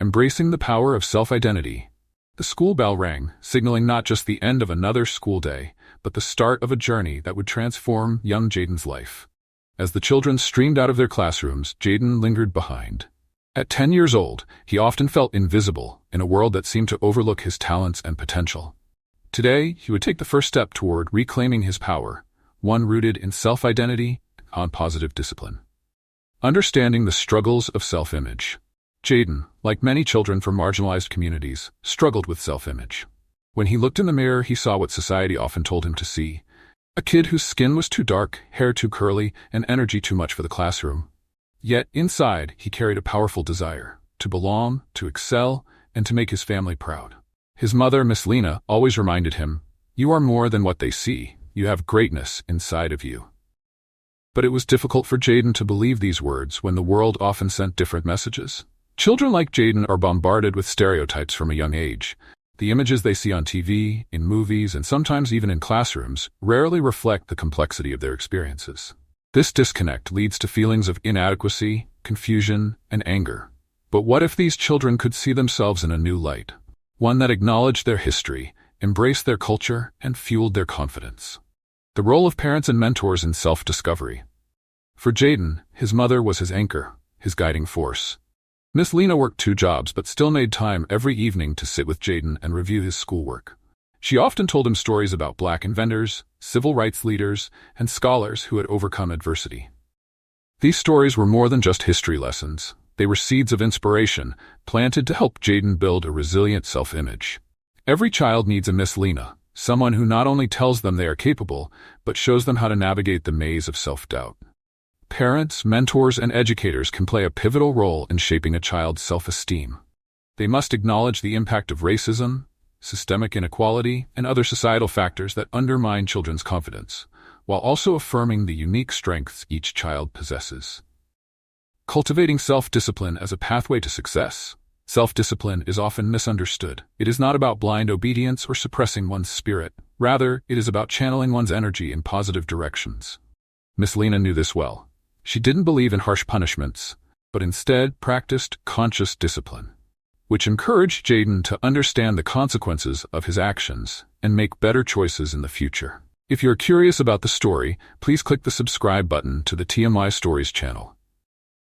embracing the power of self-identity. The school bell rang, signaling not just the end of another school day, but the start of a journey that would transform young Jaden's life. As the children streamed out of their classrooms, Jaden lingered behind. At 10 years old, he often felt invisible in a world that seemed to overlook his talents and potential. Today, he would take the first step toward reclaiming his power, one rooted in self-identity and positive discipline. Understanding the struggles of self-image. Jaden, like many children from marginalized communities, struggled with self-image. When he looked in the mirror, he saw what society often told him to see: a kid whose skin was too dark, hair too curly, and energy too much for the classroom. Yet, inside, he carried a powerful desire to belong, to excel, and to make his family proud. His mother, Miss Lena, always reminded him, "You are more than what they see. You have greatness inside of you." But it was difficult for Jaden to believe these words when the world often sent different messages. Children like Jaden are bombarded with stereotypes from a young age. The images they see on TV, in movies, and sometimes even in classrooms rarely reflect the complexity of their experiences. This disconnect leads to feelings of inadequacy, confusion, and anger. But what if these children could see themselves in a new light? One that acknowledged their history, embraced their culture, and fueled their confidence. The role of parents and mentors in self-discovery. For Jaden, his mother was his anchor, his guiding force. Miss Lena worked 2 jobs but still made time every evening to sit with Jaden and review his schoolwork. She often told him stories about Black inventors, civil rights leaders, and scholars who had overcome adversity. These stories were more than just history lessons. They were seeds of inspiration, planted to help Jaden build a resilient self-image. Every child needs a Miss Lena, someone who not only tells them they are capable, but shows them how to navigate the maze of self-doubt. Parents, mentors, and educators can play a pivotal role in shaping a child's self-esteem. They must acknowledge the impact of racism, systemic inequality, and other societal factors that undermine children's confidence, while also affirming the unique strengths each child possesses. Cultivating self-discipline as a pathway to success. Self-discipline is often misunderstood. It is not about blind obedience or suppressing one's spirit. Rather, it is about channeling one's energy in positive directions. Miss Lena knew this well. She didn't believe in harsh punishments, but instead practiced conscious discipline, which encouraged Jaden to understand the consequences of his actions and make better choices in the future. If you're curious about the story, please click the subscribe button to the TMI Stories channel.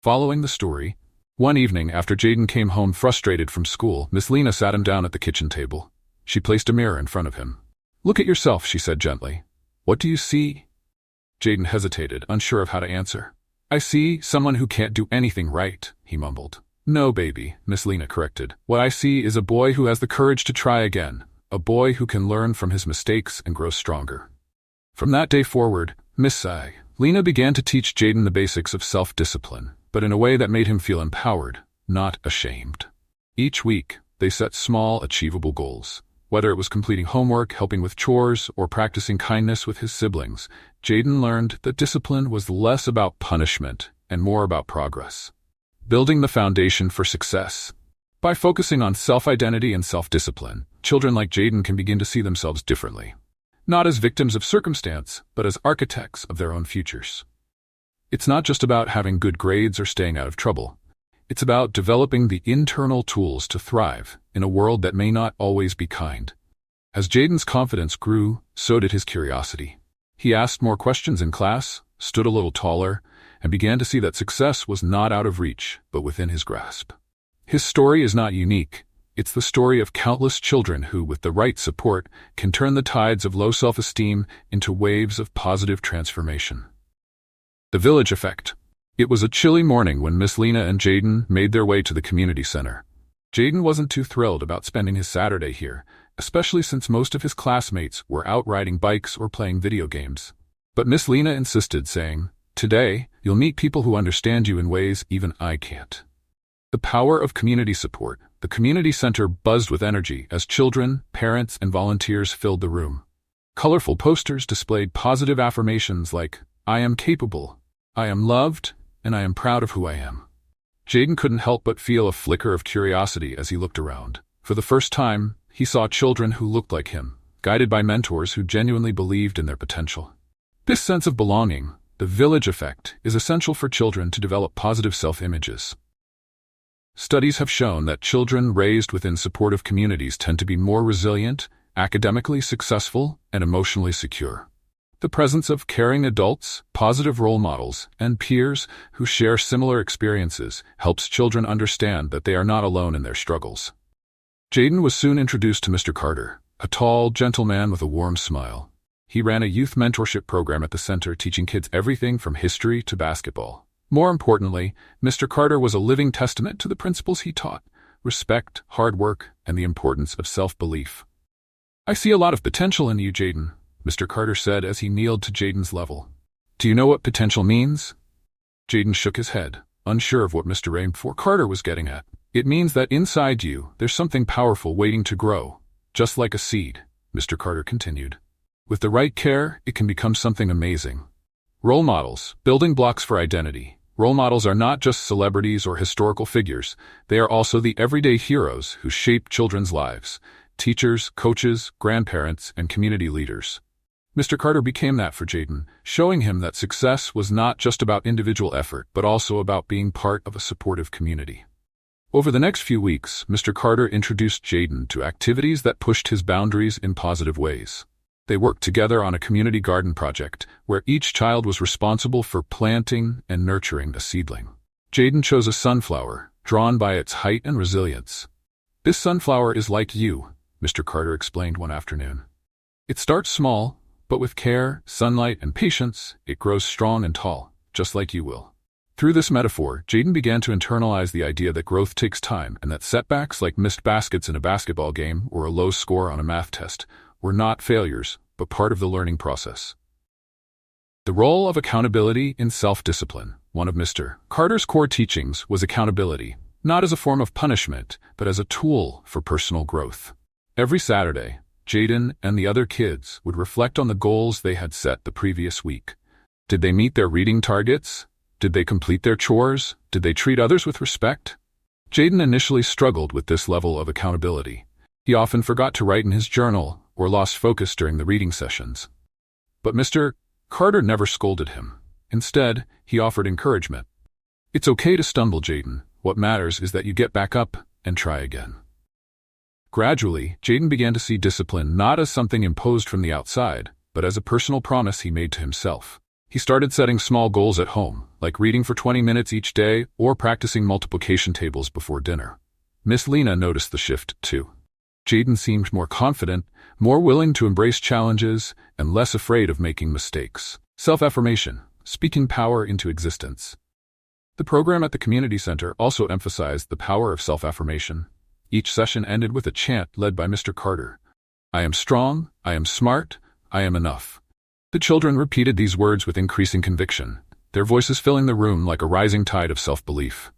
Following the story, one evening after Jaden came home frustrated from school, Miss Lena sat him down at the kitchen table. She placed a mirror in front of him. "Look at yourself," she said gently. "What do you see?" Jaden hesitated, unsure of how to answer. "I see someone who can't do anything right," he mumbled. "No, baby," Miss Lena corrected. "What I see is a boy who has the courage to try again, a boy who can learn from his mistakes and grow stronger." From that day forward, Miss Lena began to teach Jaden the basics of self-discipline, but in a way that made him feel empowered, not ashamed. Each week, they set small, achievable goals. Whether it was completing homework, helping with chores, or practicing kindness with his siblings, Jaden learned that discipline was less about punishment and more about progress. Building the foundation for success. By focusing on self-identity and self-discipline, children like Jaden can begin to see themselves differently. Not as victims of circumstance, but as architects of their own futures. It's not just about having good grades or staying out of trouble. It's about developing the internal tools to thrive in a world that may not always be kind. As Jaden's confidence grew, so did his curiosity. He asked more questions in class, stood a little taller, and began to see that success was not out of reach, but within his grasp. His story is not unique. It's the story of countless children who, with the right support, can turn the tides of low self-esteem into waves of positive transformation. The Village Effect. It was a chilly morning when Miss Lena and Jaden made their way to the community center. Jaden wasn't too thrilled about spending his Saturday here, especially since most of his classmates were out riding bikes or playing video games. But Miss Lena insisted, saying, "Today, you'll meet people who understand you in ways even I can't." The power of community support. The community center buzzed with energy as children, parents, and volunteers filled the room. Colorful posters displayed positive affirmations like, "I am capable," "I am loved," and "I am proud of who I am." Jaden couldn't help but feel a flicker of curiosity as he looked around. For the first time, he saw children who looked like him, guided by mentors who genuinely believed in their potential. This sense of belonging, the village effect, is essential for children to develop positive self-images. Studies have shown that children raised within supportive communities tend to be more resilient, academically successful, and emotionally secure. The presence of caring adults, positive role models, and peers who share similar experiences helps children understand that they are not alone in their struggles. Jaden was soon introduced to Mr. Carter, a tall, gentle man with a warm smile. He ran a youth mentorship program at the center, teaching kids everything from history to basketball. More importantly, Mr. Carter was a living testament to the principles he taught: respect, hard work, and the importance of self-belief. "I see a lot of potential in you, Jaden," Mr. Carter said as he kneeled to Jaden's level. "Do you know what potential means?" Jaden shook his head, unsure of what Mr. Rainford Carter was getting at. "It means that inside you, there's something powerful waiting to grow, just like a seed," Mr. Carter continued. "With the right care, it can become something amazing." Role models, building blocks for identity. Role models are not just celebrities or historical figures. They are also the everyday heroes who shape children's lives: teachers, coaches, grandparents, and community leaders. Mr. Carter became that for Jaden, showing him that success was not just about individual effort, but also about being part of a supportive community. Over the next few weeks, Mr. Carter introduced Jaden to activities that pushed his boundaries in positive ways. They worked together on a community garden project, where each child was responsible for planting and nurturing a seedling. Jaden chose a sunflower, drawn by its height and resilience. "This sunflower is like you," Mr. Carter explained one afternoon. "It starts small, but with care, sunlight, and patience, it grows strong and tall, just like you will." Through this metaphor, Jaden began to internalize the idea that growth takes time and that setbacks like missed baskets in a basketball game or a low score on a math test were not failures, but part of the learning process. The role of accountability in self-discipline. One of Mr. Carter's core teachings was accountability, not as a form of punishment, but as a tool for personal growth. Every Saturday, Jaden and the other kids would reflect on the goals they had set the previous week. Did they meet their reading targets? Did they complete their chores? Did they treat others with respect? Jaden initially struggled with this level of accountability. He often forgot to write in his journal or lost focus during the reading sessions. But Mr. Carter never scolded him. Instead, he offered encouragement. "It's okay to stumble, Jaden. What matters is that you get back up and try again." Gradually, Jaden began to see discipline not as something imposed from the outside, but as a personal promise he made to himself. He started setting small goals at home, like reading for 20 minutes each day or practicing multiplication tables before dinner. Miss Lena noticed the shift, too. Jaden seemed more confident, more willing to embrace challenges, and less afraid of making mistakes. Self-affirmation, speaking power into existence. The program at the community center also emphasized the power of self-affirmation. Each session ended with a chant led by Mr. Carter. "I am strong, I am smart, I am enough." The children repeated these words with increasing conviction, their voices filling the room like a rising tide of self-belief.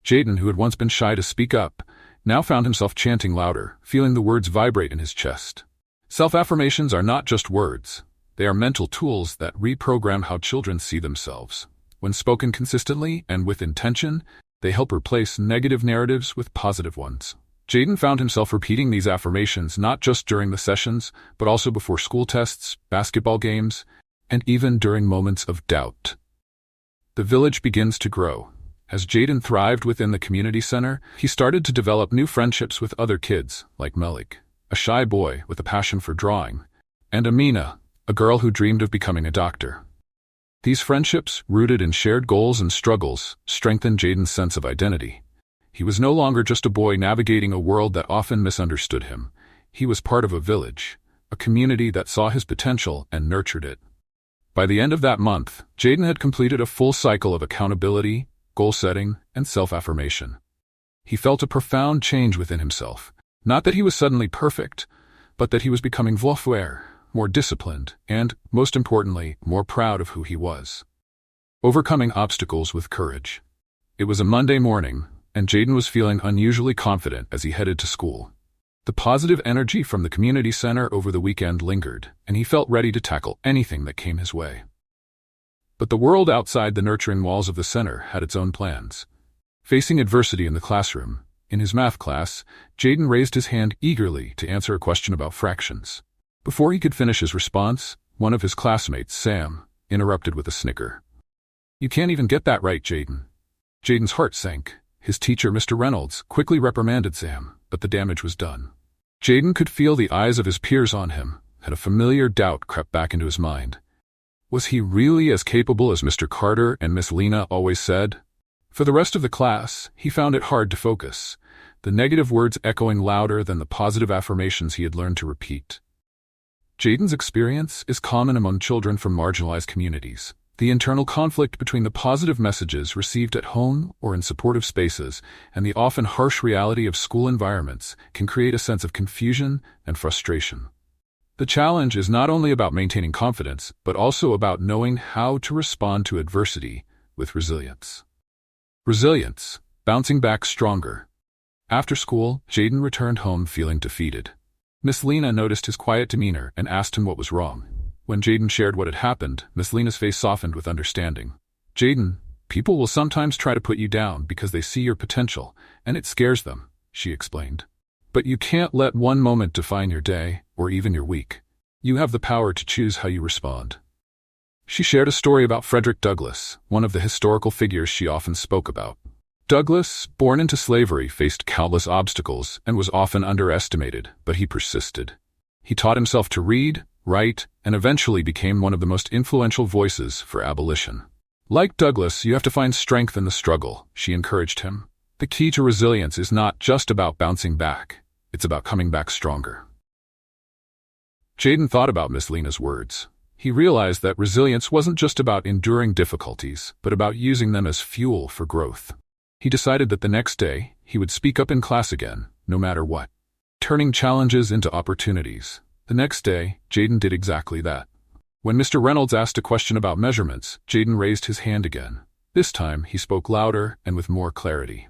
Jaden, who had once been shy to speak up, now found himself chanting louder, feeling the words vibrate in his chest. Self-affirmations are not just words. They are mental tools that reprogram how children see themselves. When spoken consistently and with intention, they help replace negative narratives with positive ones. Jaden found himself repeating these affirmations not just during the sessions, but also before school tests, basketball games, and even during moments of doubt. The village begins to grow. As Jaden thrived within the community center, he started to develop new friendships with other kids, like Melik, a shy boy with a passion for drawing, and Amina, a girl who dreamed of becoming a doctor. These friendships, rooted in shared goals and struggles, strengthened Jaden's sense of identity. He was no longer just a boy navigating a world that often misunderstood him. He was part of a village, a community that saw his potential and nurtured it. By the end of that month, Jaden had completed a full cycle of accountability, goal setting, and self-affirmation. He felt a profound change within himself. Not that he was suddenly perfect, but that he was becoming more disciplined, and, most importantly, more proud of who he was. Overcoming obstacles with courage. It was a Monday morning, and Jaden was feeling unusually confident as he headed to school. The positive energy from the community center over the weekend lingered, and he felt ready to tackle anything that came his way. But the world outside the nurturing walls of the center had its own plans. Facing adversity in the classroom, in his math class, Jaden raised his hand eagerly to answer a question about fractions. Before he could finish his response, one of his classmates, Sam, interrupted with a snicker. "You can't even get that right, Jaden." Jaden's heart sank. His teacher, Mr. Reynolds, quickly reprimanded Sam, but the damage was done. Jayden could feel the eyes of his peers on him, and a familiar doubt crept back into his mind. Was he really as capable as Mr. Carter and Miss Lena always said? For the rest of the class, he found it hard to focus, the negative words echoing louder than the positive affirmations he had learned to repeat. Jayden's experience is common among children from marginalized communities. The internal conflict between the positive messages received at home or in supportive spaces and the often harsh reality of school environments can create a sense of confusion and frustration. The challenge is not only about maintaining confidence, but also about knowing how to respond to adversity with resilience. Resilience, bouncing back stronger. After school, Jayden returned home feeling defeated. Miss Lena noticed his quiet demeanor and asked him what was wrong. When Jayden shared what had happened, Miss Lena's face softened with understanding. "Jayden, people will sometimes try to put you down because they see your potential, and it scares them," she explained. "But you can't let one moment define your day, or even your week. You have the power to choose how you respond." She shared a story about Frederick Douglass, one of the historical figures she often spoke about. Douglass, born into slavery, faced countless obstacles and was often underestimated, but he persisted. He taught himself to read, write, and eventually became one of the most influential voices for abolition. "Like Douglass, you have to find strength in the struggle," she encouraged him. "The key to resilience is not just about bouncing back, it's about coming back stronger." Jayden thought about Miss Lena's words. He realized that resilience wasn't just about enduring difficulties, but about using them as fuel for growth. He decided that the next day, he would speak up in class again, no matter what, turning challenges into opportunities. The next day, Jayden did exactly that. When Mr. Reynolds asked a question about measurements, Jayden raised his hand again. This time, he spoke louder and with more clarity.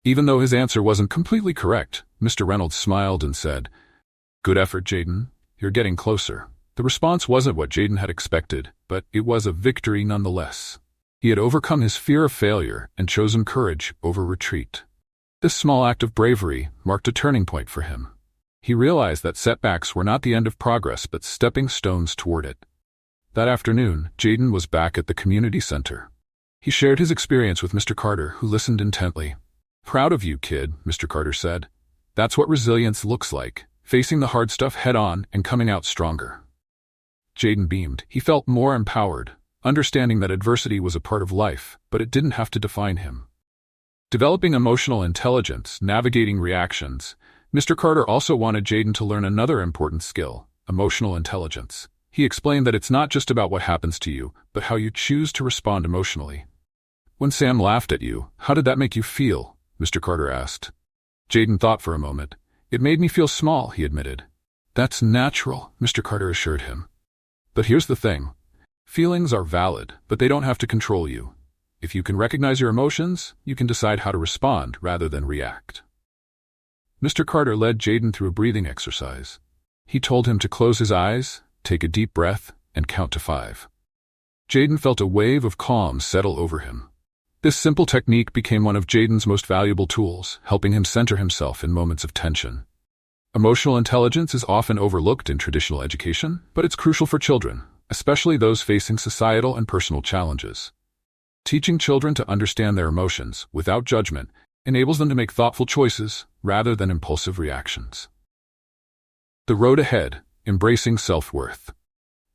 Even though his answer wasn't completely correct, Mr. Reynolds smiled and said, "Good effort, Jayden. You're getting closer." The response wasn't what Jayden had expected, but it was a victory nonetheless. He had overcome his fear of failure and chosen courage over retreat. This small act of bravery marked a turning point for him. He realized that setbacks were not the end of progress but stepping stones toward it. That afternoon, Jayden was back at the community center. He shared his experience with Mr. Carter, who listened intently. "Proud of you, kid," Mr. Carter said. "That's what resilience looks like, facing the hard stuff head-on and coming out stronger." Jayden beamed. He felt more empowered, understanding that adversity was a part of life, but it didn't have to define him. Developing emotional intelligence, navigating reactions, Mr. Carter also wanted Jayden to learn another important skill, emotional intelligence. He explained that it's not just about what happens to you, but how you choose to respond emotionally. "When Sam laughed at you, how did that make you feel?" Mr. Carter asked. Jayden thought for a moment. "It made me feel small," he admitted. "That's natural," Mr. Carter assured him. "But here's the thing. Feelings are valid, but they don't have to control you. If you can recognize your emotions, you can decide how to respond rather than react." Mr. Carter led Jayden through a breathing exercise. He told him to close his eyes, take a deep breath, and count to 5. Jayden felt a wave of calm settle over him. This simple technique became one of Jayden's most valuable tools, helping him center himself in moments of tension. Emotional intelligence is often overlooked in traditional education, but it's crucial for children, especially those facing societal and personal challenges. Teaching children to understand their emotions, without judgment, enables them to make thoughtful choices rather than impulsive reactions. The road ahead, embracing self-worth.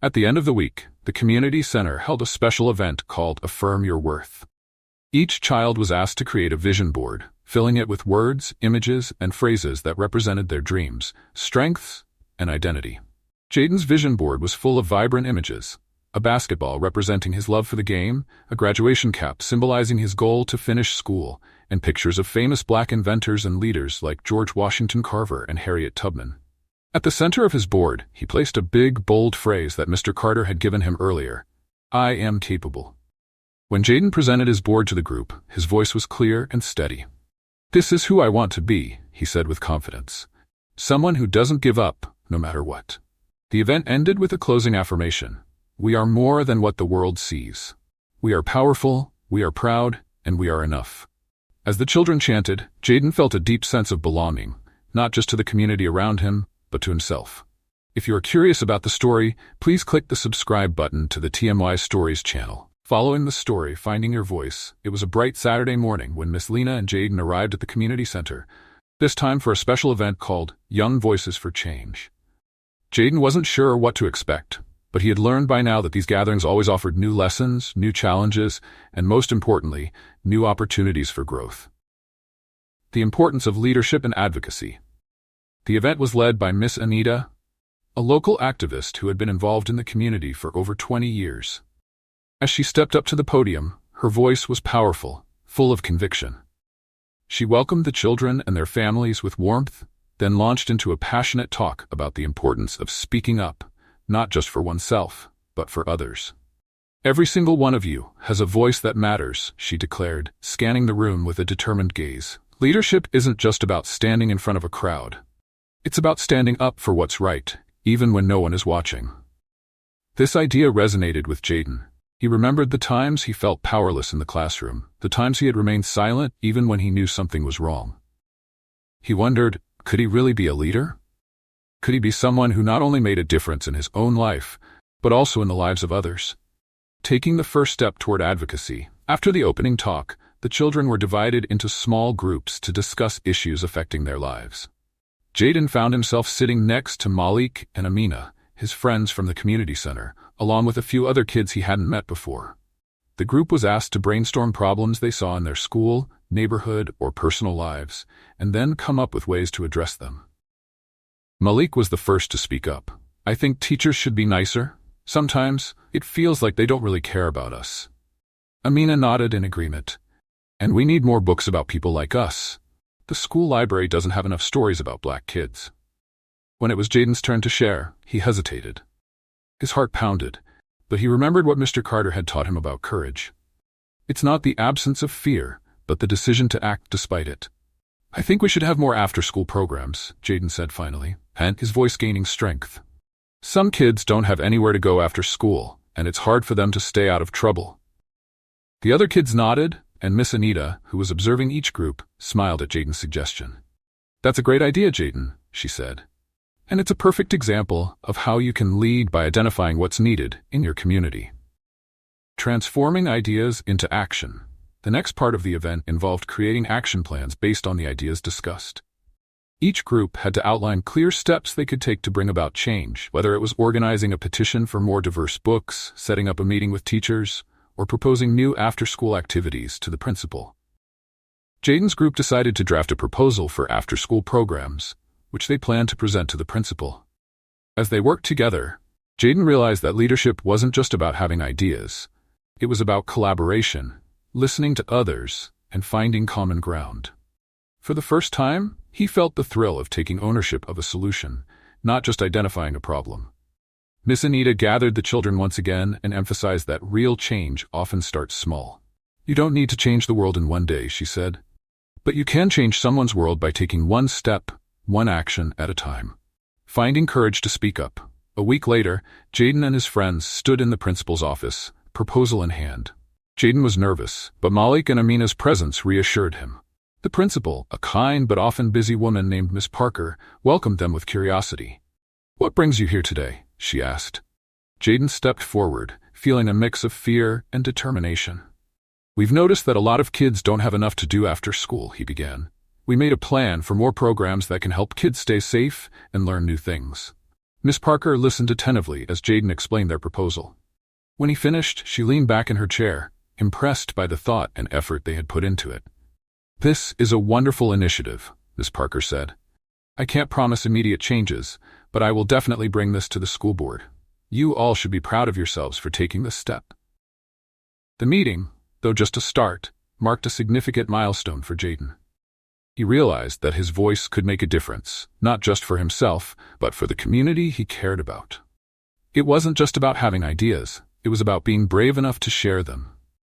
At the end of the week, the community center held a special event called Affirm Your Worth. Each child was asked to create a vision board, filling it with words, images, and phrases that represented their dreams, strengths, and identity. Jayden's vision board was full of vibrant images: a basketball representing his love for the game, a graduation cap symbolizing his goal to finish school, and pictures of famous Black inventors and leaders like George Washington Carver and Harriet Tubman. At the center of his board, he placed a big, bold phrase that Mr. Carter had given him earlier: "I am capable." When Jayden presented his board to the group, his voice was clear and steady. "This is who I want to be," he said with confidence. "Someone who doesn't give up, no matter what." The event ended with a closing affirmation: "We are more than what the world sees. We are powerful, we are proud, and we are enough." As the children chanted, Jayden felt a deep sense of belonging, not just to the community around him, but to himself. If you are curious about the story, please click the subscribe button to the TMY Stories channel. Following the story, Finding Your Voice, it was a bright Saturday morning when Miss Lena and Jaden arrived at the community center, this time for a special event called Young Voices for Change. Jaden wasn't sure what to expect, but he had learned by now that these gatherings always offered new lessons, new challenges, and most importantly, new opportunities for growth. The importance of leadership and advocacy. The event was led by Miss Anita, a local activist who had been involved in the community for over 20 years. As she stepped up to the podium, her voice was powerful, full of conviction. She welcomed the children and their families with warmth, then launched into a passionate talk about the importance of speaking up, not just for oneself, but for others. "Every single one of you has a voice that matters," she declared, scanning the room with a determined gaze. "Leadership isn't just about standing in front of a crowd. It's about standing up for what's right, even when no one is watching." This idea resonated with Jaden. He remembered the times he felt powerless in the classroom, the times he had remained silent even when he knew something was wrong. He wondered, could he really be a leader? Could he be someone who not only made a difference in his own life, but also in the lives of others? Taking the first step toward advocacy, after the opening talk, the children were divided into small groups to discuss issues affecting their lives. Jaden found himself sitting next to Malik and Amina, his friends from the community center, along with a few other kids he hadn't met before. The group was asked to brainstorm problems they saw in their school, neighborhood, or personal lives, and then come up with ways to address them. Malik was the first to speak up. "I think teachers should be nicer. Sometimes it feels like they don't really care about us." Amina nodded in agreement. "And we need more books about people like us. The school library doesn't have enough stories about black kids." When it was Jaden's turn to share, he hesitated. His heart pounded, but he remembered what Mr. Carter had taught him about courage. It's not the absence of fear, but the decision to act despite it. "I think we should have more after-school programs," Jaden said finally, and his voice gaining strength. "Some kids don't have anywhere to go after school, and it's hard for them to stay out of trouble." The other kids nodded, and Miss Anita, who was observing each group, smiled at Jaden's suggestion. "That's a great idea, Jaden," she said. "And it's a perfect example of how you can lead by identifying what's needed in your community." Transforming ideas into action. The next part of the event involved creating action plans based on the ideas discussed. Each group had to outline clear steps they could take to bring about change, whether it was organizing a petition for more diverse books, setting up a meeting with teachers, or proposing new after-school activities to the principal. Jaden's group decided to draft a proposal for after-school programs, which they planned to present to the principal. As they worked together, Jaden realized that leadership wasn't just about having ideas. It was about collaboration, listening to others, and finding common ground. For the first time, he felt the thrill of taking ownership of a solution, not just identifying a problem. Miss Anita gathered the children once again and emphasized that real change often starts small. "You don't need to change the world in one day," she said. "But you can change someone's world by taking one step, one action at a time." Finding courage to speak up. A week later, Jaden and his friends stood in the principal's office, proposal in hand. Jaden was nervous, but Malik and Amina's presence reassured him. The principal, a kind but often busy woman named Miss Parker, welcomed them with curiosity. "What brings you here today?" she asked. Jaden stepped forward, feeling a mix of fear and determination. "We've noticed that a lot of kids don't have enough to do after school," he began. "We made a plan for more programs that can help kids stay safe and learn new things." Miss Parker listened attentively as Jaden explained their proposal. When he finished, she leaned back in her chair, impressed by the thought and effort they had put into it. "This is a wonderful initiative," Miss Parker said. "I can't promise immediate changes, but I will definitely bring this to the school board. You all should be proud of yourselves for taking this step." The meeting, though just a start, marked a significant milestone for Jaden. He realized that his voice could make a difference, not just for himself, but for the community he cared about. It wasn't just about having ideas, it was about being brave enough to share them.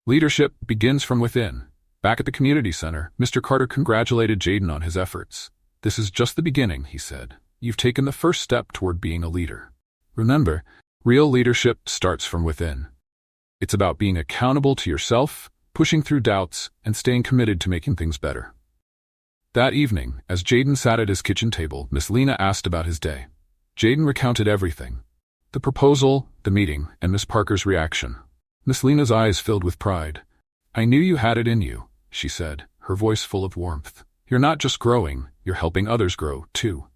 Leadership begins from within. Back at the community center, Mr. Carter congratulated Jaden on his efforts. "This is just the beginning," he said. "You've taken the first step toward being a leader. Remember, real leadership starts from within. It's about being accountable to yourself, pushing through doubts, and staying committed to making things better." That evening, as Jaden sat at his kitchen table, Miss Lena asked about his day. Jaden recounted everything: the proposal, the meeting, and Miss Parker's reaction. Miss Lena's eyes filled with pride. "I knew you had it in you," she said, her voice full of warmth. "You're not just growing, you're helping others grow, too."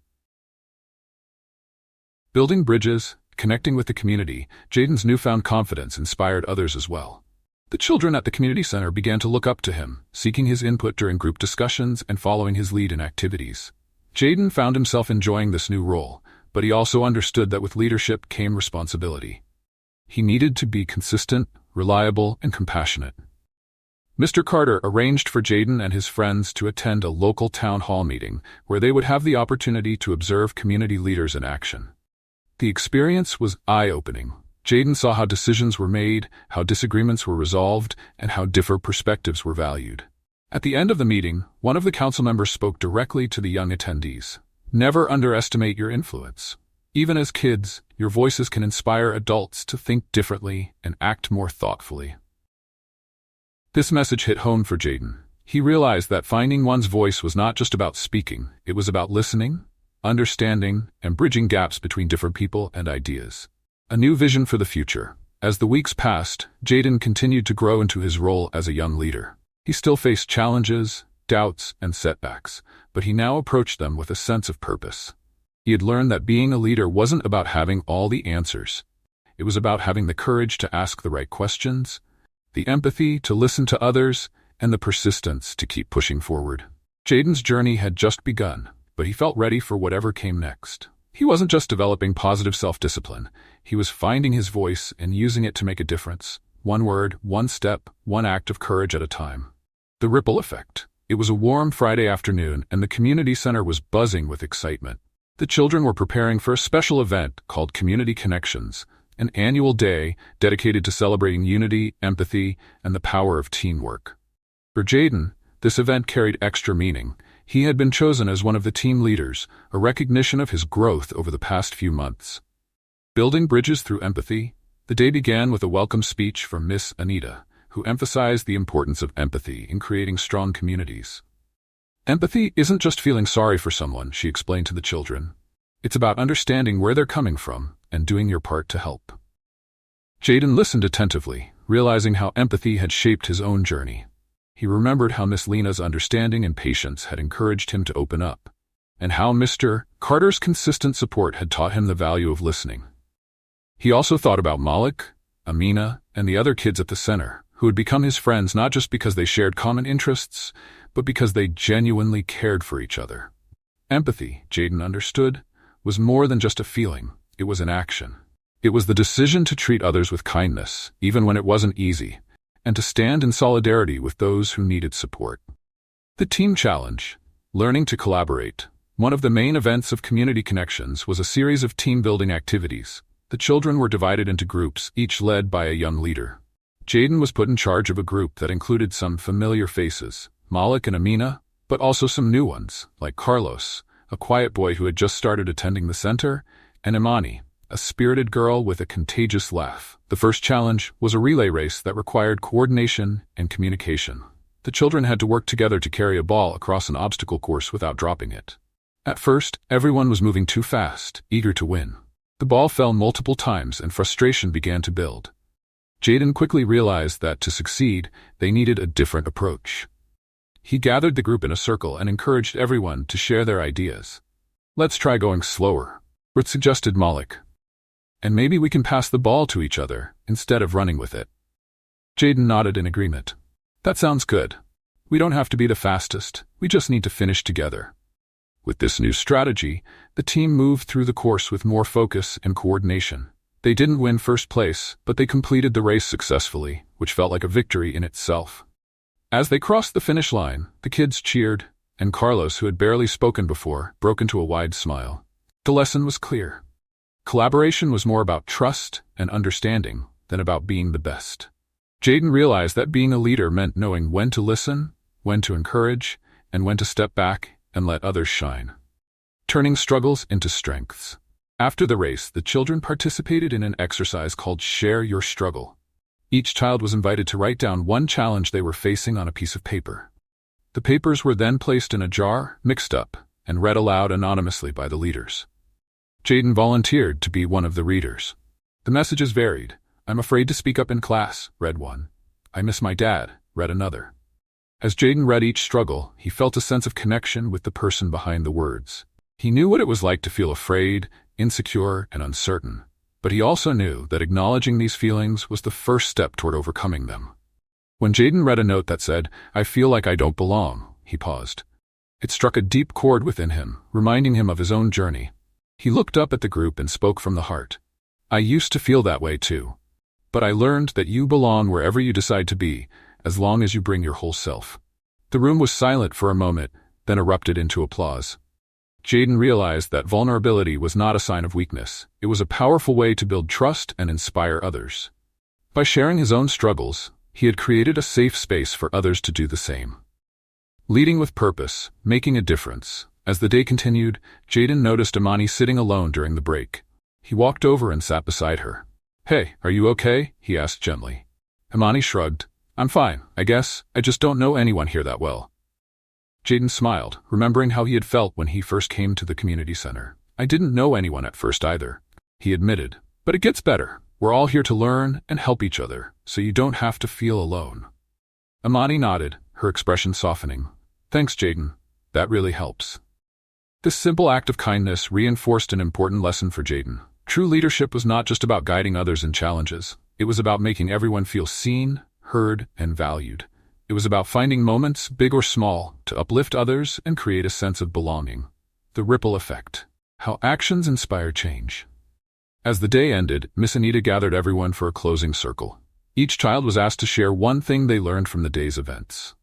Building bridges, connecting with the community, Jaden's newfound confidence inspired others as well. The children at the community center began to look up to him, seeking his input during group discussions and following his lead in activities. Jaden found himself enjoying this new role, but he also understood that with leadership came responsibility. He needed to be consistent, reliable, and compassionate. Mr. Carter arranged for Jaden and his friends to attend a local town hall meeting where they would have the opportunity to observe community leaders in action. The experience was eye-opening. Jaden saw how decisions were made, how disagreements were resolved, and how different perspectives were valued. At the end of the meeting, one of the council members spoke directly to the young attendees. "Never underestimate your influence. Even as kids, your voices can inspire adults to think differently and act more thoughtfully." This message hit home for Jaden. He realized that finding one's voice was not just about speaking, it was about listening, understanding, and bridging gaps between different people and ideas. A new vision for the future. As the weeks passed, Jaden continued to grow into his role as a young leader. He still faced challenges, doubts, and setbacks, but he now approached them with a sense of purpose. He had learned that being a leader wasn't about having all the answers. It was about having the courage to ask the right questions, the empathy to listen to others, and the persistence to keep pushing forward. Jaden's journey had just begun, but he felt ready for whatever came next. He wasn't just developing positive self-discipline, he was finding his voice and using it to make a difference. One word, one step, one act of courage at a time. The ripple effect. It was a warm Friday afternoon, and the community center was buzzing with excitement. The children were preparing for a special event called Community Connections, an annual day dedicated to celebrating unity, empathy, and the power of teamwork. For Jaden, this event carried extra meaning. He had been chosen as one of the team leaders, a recognition of his growth over the past few months. Building bridges through empathy, the day began with a welcome speech from Miss Anita, who emphasized the importance of empathy in creating strong communities. Empathy isn't just feeling sorry for someone, she explained to the children. It's about understanding where they're coming from and doing your part to help. Jaden listened attentively, realizing how empathy had shaped his own journey. He remembered how Miss Lena's understanding and patience had encouraged him to open up, and how Mr. Carter's consistent support had taught him the value of listening. He also thought about Malik, Amina, and the other kids at the center, who had become his friends not just because they shared common interests, but because they genuinely cared for each other. Empathy, Jaden understood, was more than just a feeling, it was an action. It was the decision to treat others with kindness, even when it wasn't easy, and to stand in solidarity with those who needed support. The Team Challenge, learning to collaborate. One of the main events of Community Connections was a series of team-building activities. The children were divided into groups, each led by a young leader. Jaden was put in charge of a group that included some familiar faces, Malik and Amina, but also some new ones, like Carlos, a quiet boy who had just started attending the center, and Imani, a spirited girl with a contagious laugh. The first challenge was a relay race that required coordination and communication. The children had to work together to carry a ball across an obstacle course without dropping it. At first, everyone was moving too fast, eager to win. The ball fell multiple times and frustration began to build. Jaden quickly realized that to succeed, they needed a different approach. He gathered the group in a circle and encouraged everyone to share their ideas. "Let's try going slower," suggested Malik. "And maybe we can pass the ball to each other instead of running with it." Jaden nodded in agreement. "That sounds good. We don't have to be the fastest, we just need to finish together." With this new strategy, the team moved through the course with more focus and coordination. They didn't win first place, but they completed the race successfully, which felt like a victory in itself. As they crossed the finish line, the kids cheered, and Carlos, who had barely spoken before, broke into a wide smile. The lesson was clear. Collaboration was more about trust and understanding than about being the best. Jaden realized that being a leader meant knowing when to listen, when to encourage, and when to step back and let others shine. Turning struggles into strengths. After the race, the children participated in an exercise called Share Your Struggle. Each child was invited to write down one challenge they were facing on a piece of paper. The papers were then placed in a jar, mixed up, and read aloud anonymously by the leaders. Jaden volunteered to be one of the readers. The messages varied: I'm afraid to speak up in class, read one. I miss my dad, read another. As Jaden read each struggle, he felt a sense of connection with the person behind the words. He knew what it was like to feel afraid, insecure, and uncertain, but he also knew that acknowledging these feelings was the first step toward overcoming them. When Jaden read a note that said, I feel like I don't belong, he paused. It struck a deep chord within him, reminding him of his own journey. He looked up at the group and spoke from the heart. I used to feel that way too. But I learned that you belong wherever you decide to be, as long as you bring your whole self. The room was silent for a moment, then erupted into applause. Jaden realized that vulnerability was not a sign of weakness. It was a powerful way to build trust and inspire others. By sharing his own struggles, he had created a safe space for others to do the same. Leading with purpose, making a difference. As the day continued, Jaden noticed Imani sitting alone during the break. He walked over and sat beside her. Hey, are you okay? He asked gently. Imani shrugged. I'm fine, I guess. I just don't know anyone here that well. Jaden smiled, remembering how he had felt when he first came to the community center. I didn't know anyone at first either, he admitted. But it gets better. We're all here to learn and help each other, so you don't have to feel alone. Imani nodded, her expression softening. Thanks, Jaden. That really helps. This simple act of kindness reinforced an important lesson for Jaden. True leadership was not just about guiding others in challenges. It was about making everyone feel seen, heard, and valued. It was about finding moments, big or small, to uplift others and create a sense of belonging. The ripple effect. How actions inspire change. As the day ended, Miss Anita gathered everyone for a closing circle. Each child was asked to share one thing they learned from the day's events.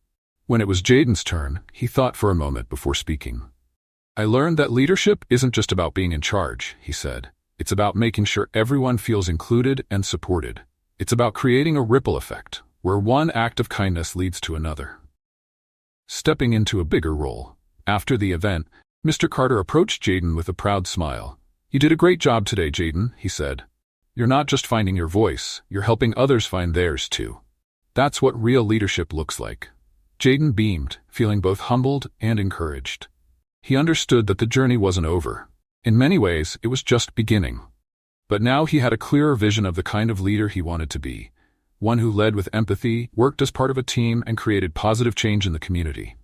When it was Jaden's turn, he thought for a moment before speaking. I learned that leadership isn't just about being in charge, he said. It's about making sure everyone feels included and supported. It's about creating a ripple effect, where one act of kindness leads to another. Stepping into a bigger role. After the event, Mr. Carter approached Jaden with a proud smile. You did a great job today, Jaden, he said. You're not just finding your voice, you're helping others find theirs too. That's what real leadership looks like. Jaden beamed, feeling both humbled and encouraged. He understood that the journey wasn't over. In many ways, it was just beginning. But now he had a clearer vision of the kind of leader he wanted to be. One who led with empathy, worked as part of a team, and created positive change in the community.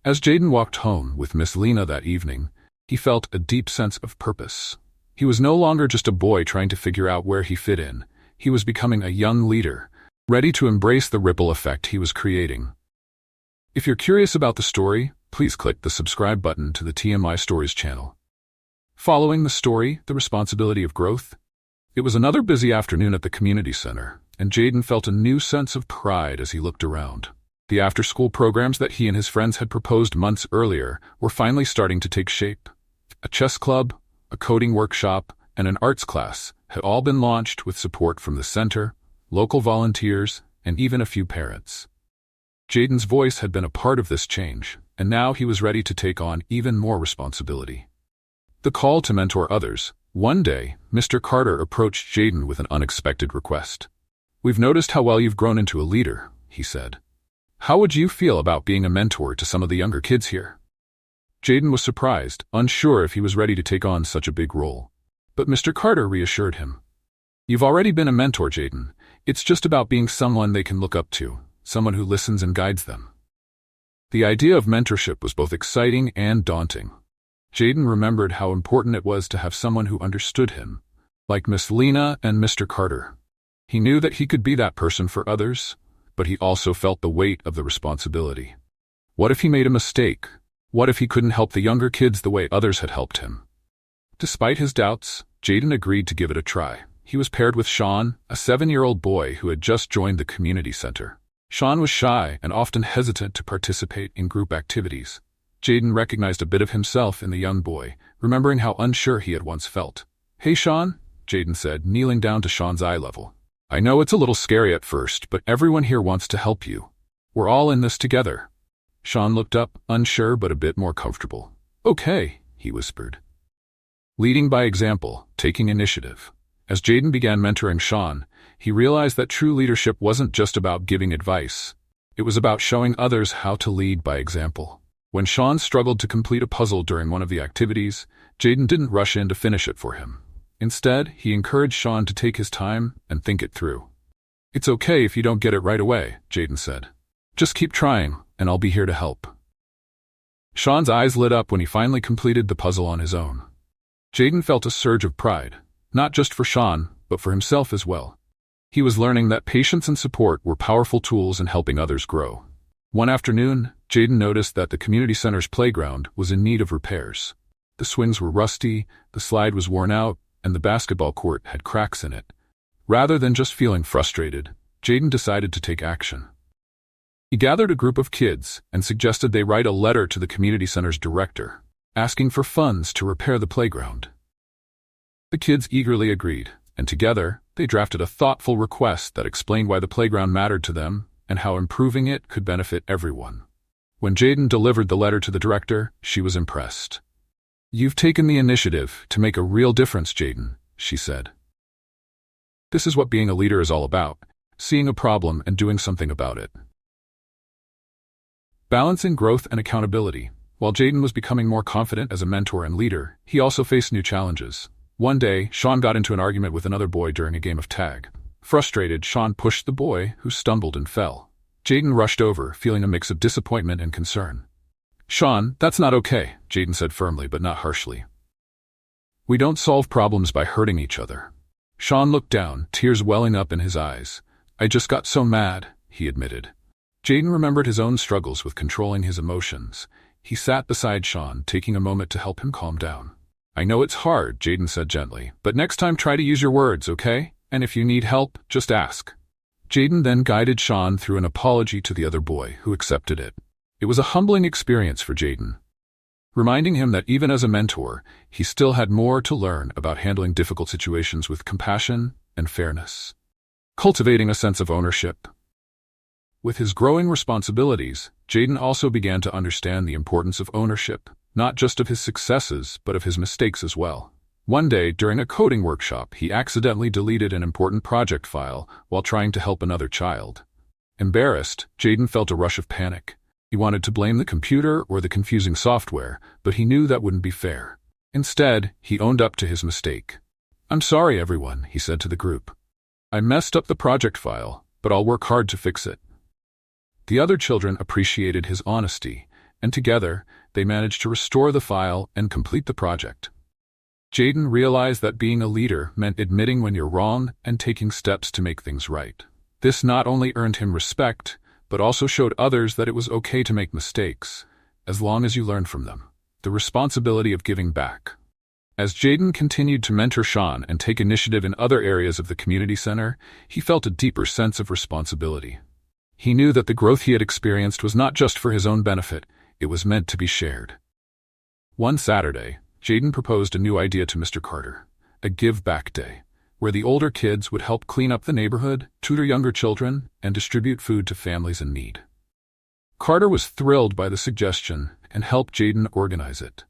As Jaden walked home with Miss Lena that evening, he felt a deep sense of purpose. He was no longer just a boy trying to figure out where he fit in. He was becoming a young leader, ready to embrace the ripple effect he was creating. If you're curious about the story, please click the subscribe button to the TMI Stories channel. Following the story, The Responsibility of Growth. It was another busy afternoon at the community center, and Jaden felt a new sense of pride as he looked around. The after-school programs that he and his friends had proposed months earlier were finally starting to take shape. A chess club, a coding workshop, and an arts class had all been launched with support from the center, local volunteers, and even a few parents. Jaden's voice had been a part of this change, and now he was ready to take on even more responsibility. The call to mentor others. One day, Mr. Carter approached Jaden with an unexpected request. We've noticed how well you've grown into a leader, he said. How would you feel about being a mentor to some of the younger kids here? Jaden was surprised, unsure if he was ready to take on such a big role. But Mr. Carter reassured him. You've already been a mentor, Jaden. It's just about being someone they can look up to, someone who listens and guides them. The idea of mentorship was both exciting and daunting. Jaden remembered how important it was to have someone who understood him, like Miss Lena and Mr. Carter. He knew that he could be that person for others, but he also felt the weight of the responsibility. What if he made a mistake? What if he couldn't help the younger kids the way others had helped him? Despite his doubts, Jaden agreed to give it a try. He was paired with Sean, a 7-year-old boy who had just joined the community center. Sean was shy and often hesitant to participate in group activities. Jaden recognized a bit of himself in the young boy, remembering how unsure he had once felt. Hey, Sean, Jaden said, kneeling down to Sean's eye level. I know it's a little scary at first, but everyone here wants to help you. We're all in this together. Sean looked up, unsure but a bit more comfortable. Okay, he whispered. Leading by example, taking initiative. As Jaden began mentoring Sean, he realized that true leadership wasn't just about giving advice. It was about showing others how to lead by example. When Sean struggled to complete a puzzle during one of the activities, Jaden didn't rush in to finish it for him. Instead, he encouraged Sean to take his time and think it through. "It's okay if you don't get it right away," Jaden said. "Just keep trying, and I'll be here to help." Sean's eyes lit up when he finally completed the puzzle on his own. Jaden felt a surge of pride, not just for Sean, but for himself as well. He was learning that patience and support were powerful tools in helping others grow. One afternoon, Jaden noticed that the community center's playground was in need of repairs. The swings were rusty, the slide was worn out, and the basketball court had cracks in it. Rather than just feeling frustrated, Jaden decided to take action. He gathered a group of kids and suggested they write a letter to the community center's director, asking for funds to repair the playground. The kids eagerly agreed, and together, they drafted a thoughtful request that explained why the playground mattered to them and how improving it could benefit everyone. When Jaden delivered the letter to the director, she was impressed. "You've taken the initiative to make a real difference, Jaden," she said. "This is what being a leader is all about, seeing a problem and doing something about it." Balancing growth and accountability. While Jaden was becoming more confident as a mentor and leader, he also faced new challenges. One day, Sean got into an argument with another boy during a game of tag. Frustrated, Sean pushed the boy, who stumbled and fell. Jaden rushed over, feeling a mix of disappointment and concern. "Sean, that's not okay," Jaden said firmly but not harshly. "We don't solve problems by hurting each other." Sean looked down, tears welling up in his eyes. "I just got so mad," he admitted. Jaden remembered his own struggles with controlling his emotions. He sat beside Sean, taking a moment to help him calm down. "I know it's hard," Jaden said gently, "but next time try to use your words, okay? And if you need help, just ask." Jaden then guided Sean through an apology to the other boy, who accepted it. It was a humbling experience for Jaden, reminding him that even as a mentor, he still had more to learn about handling difficult situations with compassion and fairness. Cultivating a sense of ownership. With his growing responsibilities, Jaden also began to understand the importance of ownership, not just of his successes, but of his mistakes as well. One day, during a coding workshop, he accidentally deleted an important project file while trying to help another child. Embarrassed, Jaden felt a rush of panic. He wanted to blame the computer or the confusing software, but he knew that wouldn't be fair. Instead, he owned up to his mistake. "I'm sorry, everyone," he said to the group. "I messed up the project file, but I'll work hard to fix it." The other children appreciated his honesty, and together, they managed to restore the file and complete the project. Jaden realized that being a leader meant admitting when you're wrong and taking steps to make things right. This not only earned him respect, but also showed others that it was okay to make mistakes, as long as you learn from them. The responsibility of giving back. As Jaden continued to mentor Sean and take initiative in other areas of the community center, he felt a deeper sense of responsibility. He knew that the growth he had experienced was not just for his own benefit, it was meant to be shared. One Saturday, Jaden proposed a new idea to Mr. Carter, a give-back day, where the older kids would help clean up the neighborhood, tutor younger children, and distribute food to families in need. Carter was thrilled by the suggestion and helped Jaden organize it.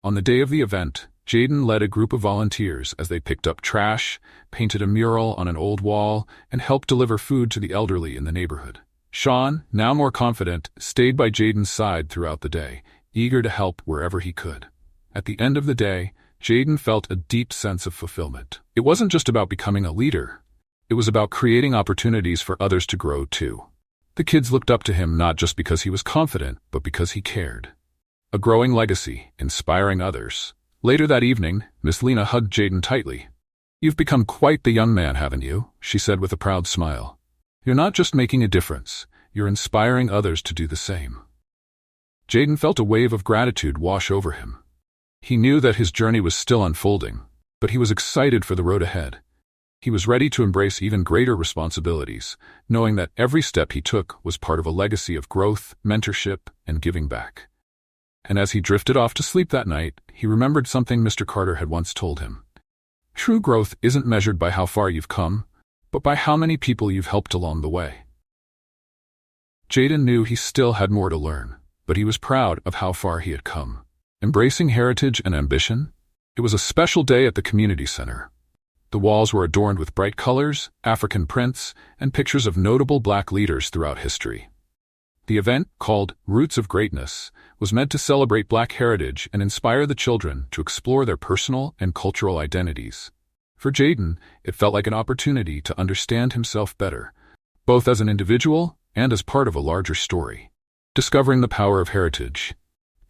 On the day of the event, Jaden led a group of volunteers as they picked up trash, painted a mural on an old wall, and helped deliver food to the elderly in the neighborhood. Sean, now more confident, stayed by Jaden's side throughout the day, eager to help wherever he could. At the end of the day, Jaden felt a deep sense of fulfillment. It wasn't just about becoming a leader. It was about creating opportunities for others to grow too. The kids looked up to him not just because he was confident, but because he cared. A growing legacy, inspiring others. Later that evening, Miss Lena hugged Jaden tightly. "You've become quite the young man, haven't you?" she said with a proud smile. "You're not just making a difference, you're inspiring others to do the same." Jaden felt a wave of gratitude wash over him. He knew that his journey was still unfolding, but he was excited for the road ahead. He was ready to embrace even greater responsibilities, knowing that every step he took was part of a legacy of growth, mentorship, and giving back. And as he drifted off to sleep that night, he remembered something Mr. Carter had once told him. True growth isn't measured by how far you've come, but by how many people you've helped along the way. Jaden knew he still had more to learn, but he was proud of how far he had come. Embracing heritage and ambition, it was a special day at the community center. The walls were adorned with bright colors, African prints, and pictures of notable Black leaders throughout history. The event, called Roots of Greatness, was meant to celebrate Black heritage and inspire the children to explore their personal and cultural identities. For Jayden, it felt like an opportunity to understand himself better, both as an individual and as part of a larger story. Discovering the power of heritage.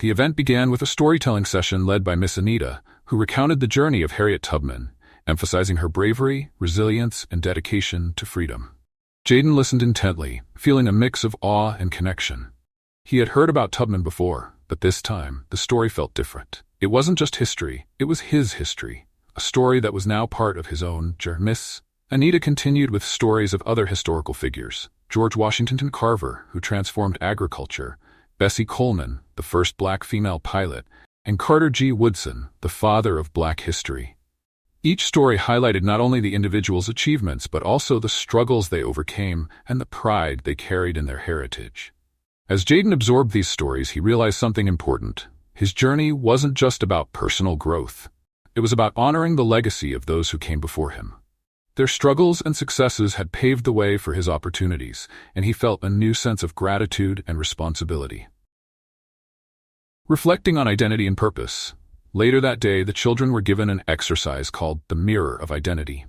The event began with a storytelling session led by Miss Anita, who recounted the journey of Harriet Tubman, emphasizing her bravery, resilience, and dedication to freedom. Jayden listened intently, feeling a mix of awe and connection. He had heard about Tubman before, but this time, the story felt different. It wasn't just history, it was his history, a story that was now part of his own journey. Miss Anita continued with stories of other historical figures: George Washington Carver, who transformed agriculture, Bessie Coleman, the first black female pilot, and Carter G. Woodson, the father of black history. Each story highlighted not only the individual's achievements but also the struggles they overcame and the pride they carried in their heritage. As Jayden absorbed these stories, he realized something important. His journey wasn't just about personal growth. It was about honoring the legacy of those who came before him. Their struggles and successes had paved the way for his opportunities, and he felt a new sense of gratitude and responsibility. Reflecting on identity and purpose. Later that day, the children were given an exercise called the Mirror of Identity.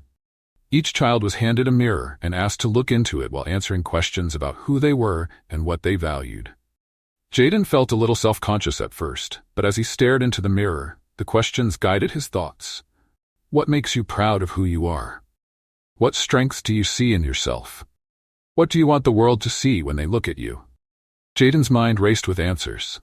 Each child was handed a mirror and asked to look into it while answering questions about who they were and what they valued. Jayden felt a little self-conscious at first, but as he stared into the mirror, the questions guided his thoughts. What makes you proud of who you are? What strengths do you see in yourself? What do you want the world to see when they look at you? Jayden's mind raced with answers.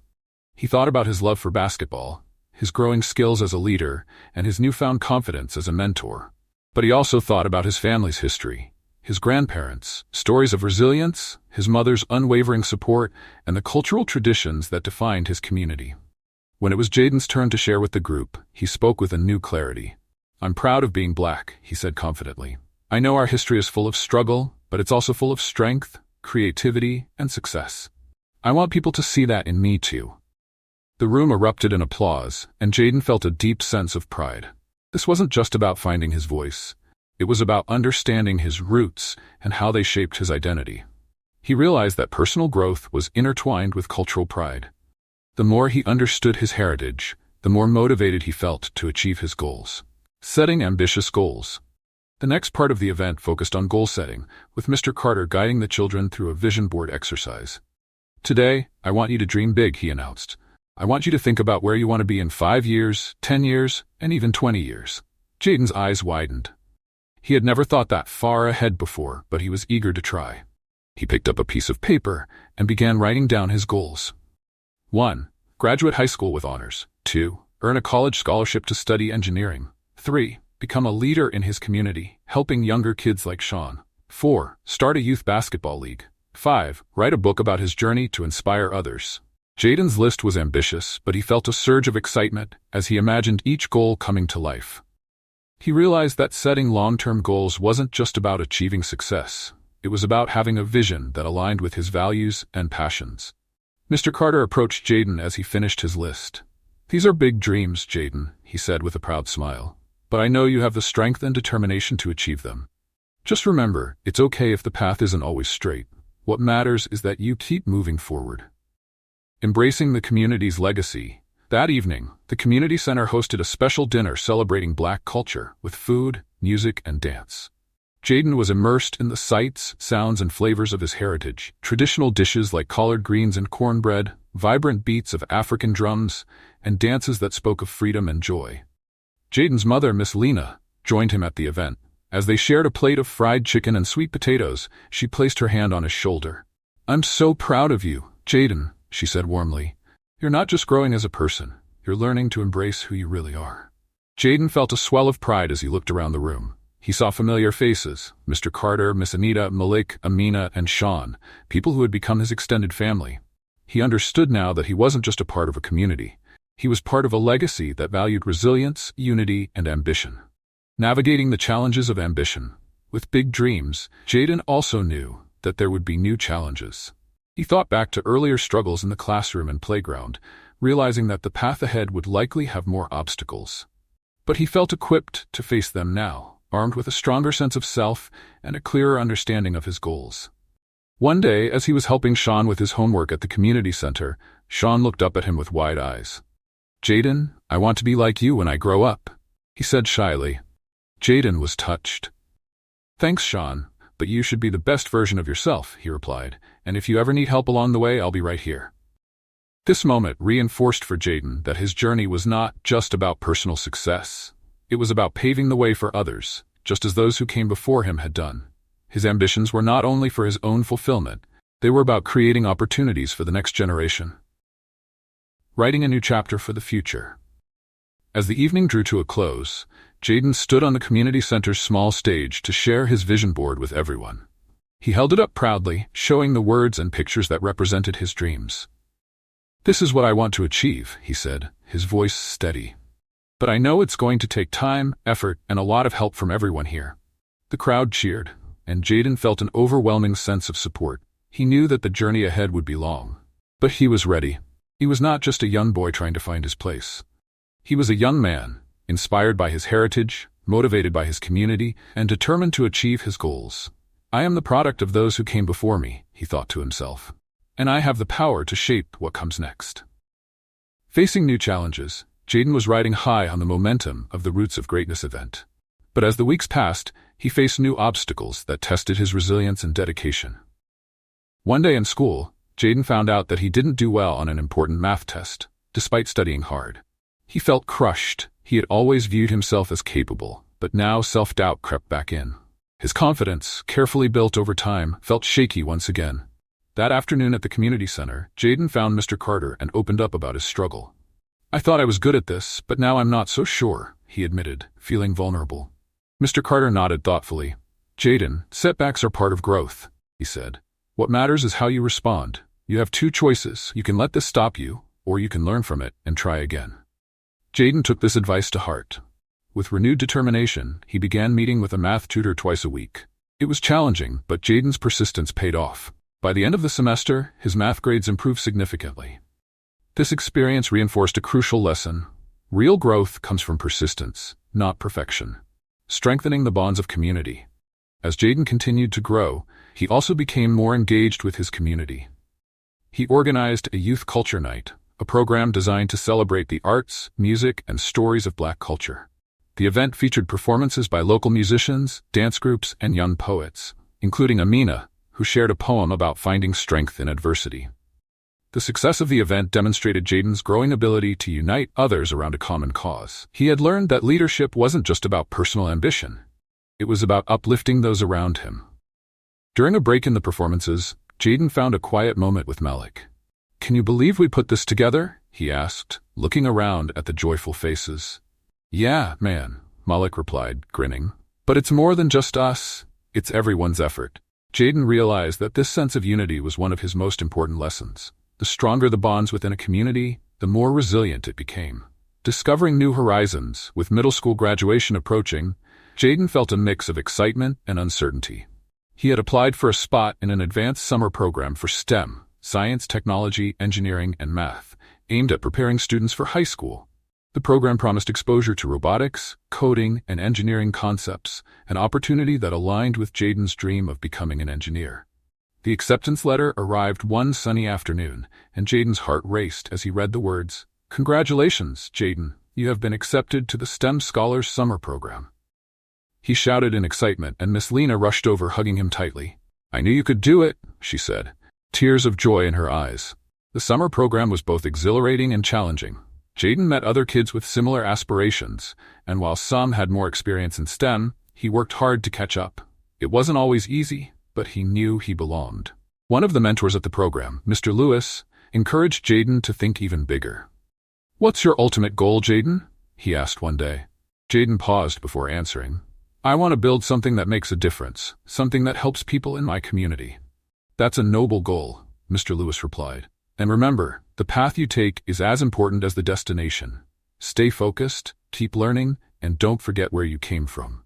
He thought about his love for basketball, his growing skills as a leader, and his newfound confidence as a mentor. But he also thought about his family's history, his grandparents, stories of resilience, his mother's unwavering support, and the cultural traditions that defined his community. When it was Jayden's turn to share with the group, he spoke with a new clarity. "I'm proud of being black," he said confidently. "I know our history is full of struggle, but it's also full of strength, creativity, and success. I want people to see that in me too." The room erupted in applause, and Jayden felt a deep sense of pride. This wasn't just about finding his voice. It was about understanding his roots and how they shaped his identity. He realized that personal growth was intertwined with cultural pride. The more he understood his heritage, the more motivated he felt to achieve his goals. Setting ambitious goals. The next part of the event focused on goal setting, with Mr. Carter guiding the children through a vision board exercise. "Today, I want you to dream big," he announced. "I want you to think about where you want to be in 5 years, 10 years, and even 20 years. Jayden's eyes widened. He had never thought that far ahead before, but he was eager to try. He picked up a piece of paper and began writing down his goals. 1. Graduate high school with honors. 2. Earn a college scholarship to study engineering. 3. Become a leader in his community, helping younger kids like Sean. 4. Start a youth basketball league. 5. Write a book about his journey to inspire others." Jayden's list was ambitious, but he felt a surge of excitement as he imagined each goal coming to life. He realized that setting long-term goals wasn't just about achieving success. It was about having a vision that aligned with his values and passions. Mr. Carter approached Jayden as he finished his list. "These are big dreams, Jayden," he said with a proud smile. "But I know you have the strength and determination to achieve them. Just remember, it's okay if the path isn't always straight. What matters is that you keep moving forward." Embracing the community's legacy. That evening, the community center hosted a special dinner celebrating black culture with food, music, and dance. Jayden was immersed in the sights, sounds, and flavors of his heritage. Traditional dishes like collard greens and cornbread, vibrant beats of African drums, and dances that spoke of freedom and joy. Jayden's mother, Miss Lena, joined him at the event. As they shared a plate of fried chicken and sweet potatoes, she placed her hand on his shoulder. "I'm so proud of you, Jayden," she said warmly. "You're not just growing as a person, you're learning to embrace who you really are." Jayden felt a swell of pride as he looked around the room. He saw familiar faces: Mr. Carter, Miss Anita, Malik, Amina, and Sean, people who had become his extended family. He understood now that he wasn't just a part of a community. He was part of a legacy that valued resilience, unity, and ambition. Navigating the challenges of ambition. With big dreams, Jayden also knew that there would be new challenges. He thought back to earlier struggles in the classroom and playground, realizing that the path ahead would likely have more obstacles. But he felt equipped to face them now, armed with a stronger sense of self and a clearer understanding of his goals. One day, as he was helping Sean with his homework at the community center, Sean looked up at him with wide eyes. "Jayden, I want to be like you when I grow up," he said shyly. Jaden was touched. "Thanks, Sean, but you should be the best version of yourself," he replied, "and if you ever need help along the way, I'll be right here." This moment reinforced for Jaden that his journey was not just about personal success. It was about paving the way for others, just as those who came before him had done. His ambitions were not only for his own fulfillment, they were about creating opportunities for the next generation. Writing a new chapter for the future. As the evening drew to a close, Jaden stood on the community center's small stage to share his vision board with everyone. He held it up proudly, showing the words and pictures that represented his dreams. "This is what I want to achieve," he said, his voice steady. "But I know it's going to take time, effort, and a lot of help from everyone here." The crowd cheered, and Jaden felt an overwhelming sense of support. He knew that the journey ahead would be long. But he was ready. He was not just a young boy trying to find his place. He was a young man, inspired by his heritage, motivated by his community, and determined to achieve his goals. "I am the product of those who came before me," he thought to himself, "and I have the power to shape what comes next." Facing new challenges, Jaden was riding high on the momentum of the Roots of Greatness event. But as the weeks passed, he faced new obstacles that tested his resilience and dedication. One day in school, Jaden found out that he didn't do well on an important math test, despite studying hard. He felt crushed. He had always viewed himself as capable, but now self-doubt crept back in. His confidence, carefully built over time, felt shaky once again. That afternoon at the community center, Jaden found Mr. Carter and opened up about his struggle. "I thought I was good at this, but now I'm not so sure," he admitted, feeling vulnerable. Mr. Carter nodded thoughtfully. "Jaden, setbacks are part of growth," he said. "What matters is how you respond. You have two choices. You can let this stop you, or you can learn from it and try again." Jaden took this advice to heart. With renewed determination, he began meeting with a math tutor twice a week. It was challenging, but Jaden's persistence paid off. By the end of the semester, his math grades improved significantly. This experience reinforced a crucial lesson. Real growth comes from persistence, not perfection. Strengthening the bonds of community. As Jaden continued to grow, he also became more engaged with his community. He organized a youth culture night, a program designed to celebrate the arts, music, and stories of Black culture. The event featured performances by local musicians, dance groups, and young poets, including Amina, who shared a poem about finding strength in adversity. The success of the event demonstrated Jaden's growing ability to unite others around a common cause. He had learned that leadership wasn't just about personal ambition. It was about uplifting those around him. During a break in the performances, Jaden found a quiet moment with Malik. "Can you believe we put this together?" he asked, looking around at the joyful faces. "Yeah, man," Malik replied, grinning. "But it's more than just us. It's everyone's effort." Jaden realized that this sense of unity was one of his most important lessons. The stronger the bonds within a community, the more resilient it became. Discovering new horizons, with middle school graduation approaching, Jaden felt a mix of excitement and uncertainty. He had applied for a spot in an advanced summer program for STEM, science, technology, engineering, and math, aimed at preparing students for high school. The program promised exposure to robotics, coding, and engineering concepts, an opportunity that aligned with Jaden's dream of becoming an engineer. The acceptance letter arrived one sunny afternoon, and Jaden's heart raced as he read the words, "Congratulations, Jaden, you have been accepted to the STEM Scholars Summer Program." He shouted in excitement, and Miss Lena rushed over, hugging him tightly. "I knew you could do it," she said, tears of joy in her eyes. The summer program was both exhilarating and challenging. Jaden met other kids with similar aspirations, and while some had more experience in STEM, he worked hard to catch up. It wasn't always easy, but he knew he belonged. One of the mentors at the program, Mr. Lewis, encouraged Jaden to think even bigger. "What's your ultimate goal, Jaden?" he asked one day. Jaden paused before answering. "I want to build something that makes a difference, something that helps people in my community." "That's a noble goal," Mr. Lewis replied. "And remember, the path you take is as important as the destination. Stay focused, keep learning, and don't forget where you came from."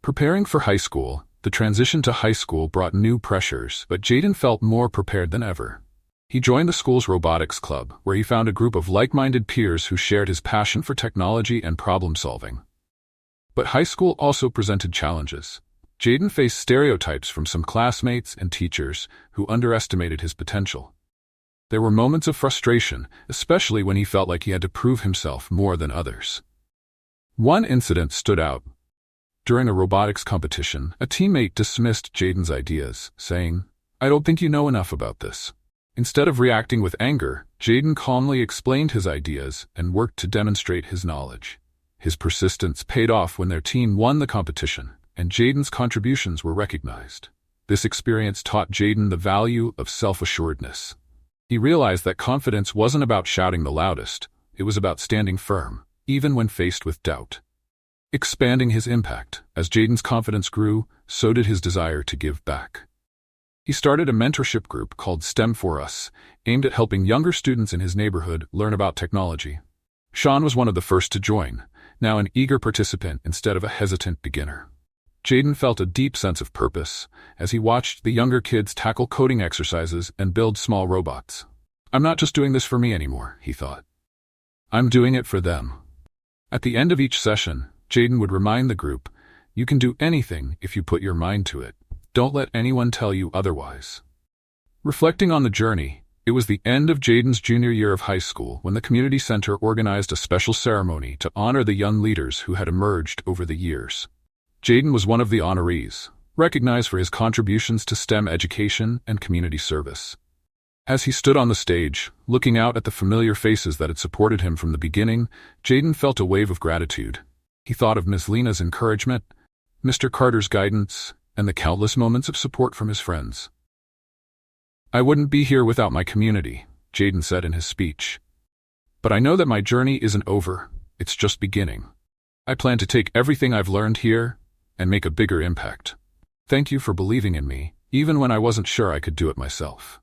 Preparing for high school, the transition to high school brought new pressures, but Jaden felt more prepared than ever. He joined the school's robotics club, where he found a group of like-minded peers who shared his passion for technology and problem-solving. But high school also presented challenges. Jaden faced stereotypes from some classmates and teachers who underestimated his potential. There were moments of frustration, especially when he felt like he had to prove himself more than others. One incident stood out. During a robotics competition, a teammate dismissed Jaden's ideas, saying, "I don't think you know enough about this." Instead of reacting with anger, Jaden calmly explained his ideas and worked to demonstrate his knowledge. His persistence paid off when their team won the competition, and Jaden's contributions were recognized. This experience taught Jaden the value of self-assuredness. He realized that confidence wasn't about shouting the loudest, it was about standing firm, even when faced with doubt. Expanding his impact, as Jaden's confidence grew, so did his desire to give back. He started a mentorship group called STEM for Us, aimed at helping younger students in his neighborhood learn about technology. Sean was one of the first to join, now an eager participant instead of a hesitant beginner. Jaden felt a deep sense of purpose as he watched the younger kids tackle coding exercises and build small robots. "I'm not just doing this for me anymore," he thought. "I'm doing it for them." At the end of each session, Jaden would remind the group, "You can do anything if you put your mind to it. Don't let anyone tell you otherwise." Reflecting on the journey, it was the end of Jaden's junior year of high school when the community center organized a special ceremony to honor the young leaders who had emerged over the years. Jaden was one of the honorees, recognized for his contributions to STEM education and community service. As he stood on the stage, looking out at the familiar faces that had supported him from the beginning, Jaden felt a wave of gratitude. He thought of Ms. Lena's encouragement, Mr. Carter's guidance, and the countless moments of support from his friends. "I wouldn't be here without my community," Jaden said in his speech. "But I know that my journey isn't over, it's just beginning. I plan to take everything I've learned here and make a bigger impact. Thank you for believing in me, even when I wasn't sure I could do it myself."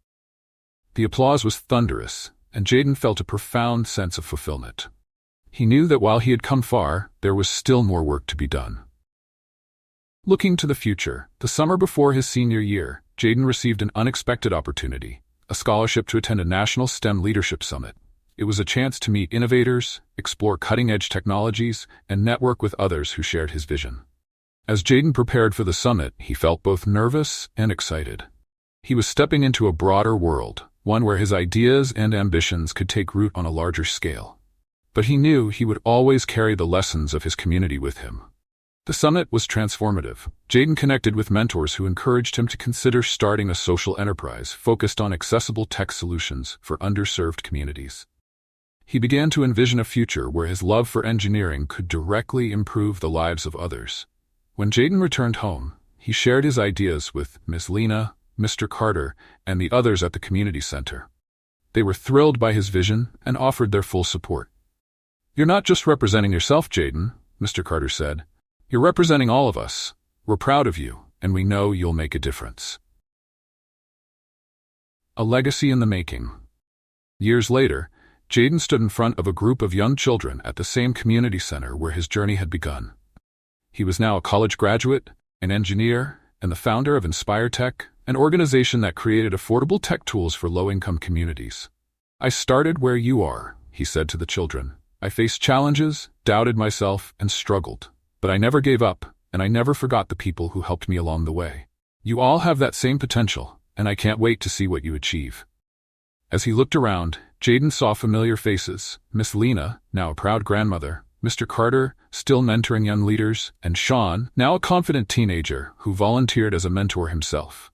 The applause was thunderous, and Jaden felt a profound sense of fulfillment. He knew that while he had come far, there was still more work to be done. Looking to the future, the summer before his senior year, Jaden received an unexpected opportunity, a scholarship to attend a national STEM leadership summit. It was a chance to meet innovators, explore cutting-edge technologies, and network with others who shared his vision. As Jaden prepared for the summit, he felt both nervous and excited. He was stepping into a broader world, one where his ideas and ambitions could take root on a larger scale. But he knew he would always carry the lessons of his community with him. The summit was transformative. Jaden connected with mentors who encouraged him to consider starting a social enterprise focused on accessible tech solutions for underserved communities. He began to envision a future where his love for engineering could directly improve the lives of others. When Jaden returned home, he shared his ideas with Ms. Lena, Mr. Carter, and the others at the community center. They were thrilled by his vision and offered their full support. "You're not just representing yourself, Jaden," Mr. Carter said. "You're representing all of us. We're proud of you, and we know you'll make a difference." A legacy in the making. Years later, Jaden stood in front of a group of young children at the same community center where his journey had begun. He was now a college graduate, an engineer, and the founder of InspireTech, an organization that created affordable tech tools for low-income communities. "I started where you are," he said to the children. "I faced challenges, doubted myself, and struggled. But I never gave up, and I never forgot the people who helped me along the way. You all have that same potential, and I can't wait to see what you achieve." As he looked around, Jaden saw familiar faces, Miss Lena, now a proud grandmother, Mr. Carter, still mentoring young leaders, and Sean, now a confident teenager who volunteered as a mentor himself.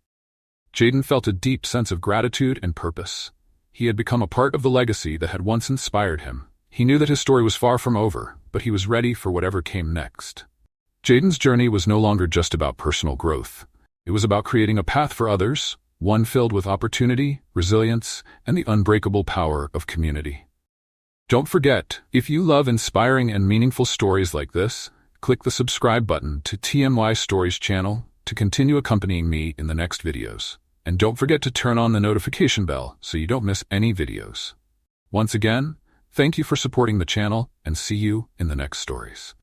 Jaden felt a deep sense of gratitude and purpose. He had become a part of the legacy that had once inspired him. He knew that his story was far from over, but he was ready for whatever came next. Jaden's journey was no longer just about personal growth. It was about creating a path for others, one filled with opportunity, resilience, and the unbreakable power of community. Don't forget, if you love inspiring and meaningful stories like this, click the subscribe button to TMY Stories channel to continue accompanying me in the next videos. And don't forget to turn on the notification bell so you don't miss any videos. Once again, thank you for supporting the channel, and see you in the next stories.